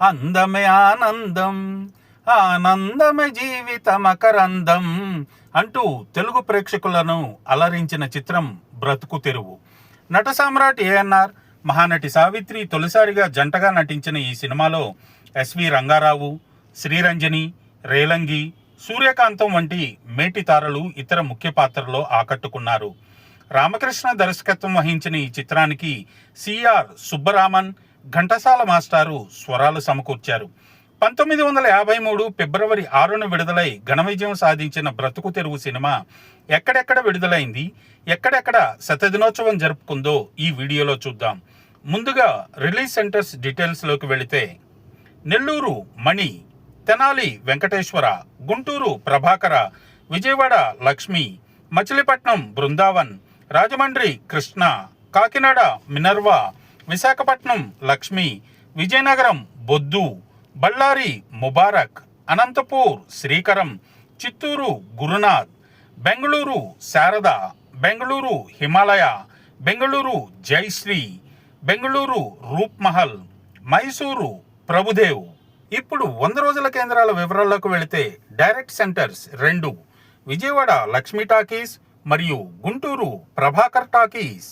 అందమే ఆనందం, ఆనందమే జీవితమకరందం అంటూ తెలుగు ప్రేక్షకులను అలరించిన చిత్రం బ్రతుకు తెరువు. నట సామ్రాట్ ఏఎన్ఆర్, మహానటి సావిత్రి తొలిసారిగా జంటగా నటించిన ఈ సినిమాలో ఎస్వి రంగారావు, శ్రీరంజని, రేలంగి, సూర్యకాంతం వంటి మేటి తారలు ఇతర ముఖ్య పాత్రలో ఆకట్టుకున్నారు. రామకృష్ణ దర్శకత్వం వహించిన ఈ చిత్రానికి సిఆర్ సుబ్బరామన్, ఘంటసాల మాస్టారు స్వరాలు సమకూర్చారు. 1953 ఫిబ్రవరి 6న విడుదలై ఘన విజయం సాధించిన బ్రతుకు తెరువు సినిమా ఎక్కడెక్కడ విడుదలైంది, ఎక్కడెక్కడ శతదినోత్సవం జరుపుకుందో ఈ వీడియోలో చూద్దాం. ముందుగా రిలీజ్ సెంటర్స్ డీటెయిల్స్లోకి వెళితే నెల్లూరు మణి, తెనాలి వెంకటేశ్వర, గుంటూరు ప్రభాకర, విజయవాడ లక్ష్మి, మచిలీపట్నం బృందావన్, రాజమండ్రి కృష్ణ, కాకినాడ మినర్వా, విశాఖపట్నం లక్ష్మి, విజయనగరం బొద్దు, బళ్ళారి ముబారక్, అనంతపూర్ శ్రీకరం, చిత్తూరు గురునాథ్, బెంగళూరు శారద, బెంగళూరు హిమాలయ, బెంగళూరు జైశ్రీ, బెంగళూరు రూప్ మహల్, మైసూరు ప్రభుదేవ్. ఇప్పుడు 100 రోజుల కేంద్రాల వివరాల్లోకి వెళితే direct centres 2, Vijayawada Lakshmi talkies మరియు గుంటూరు ప్రభాకర్ టాకీస్.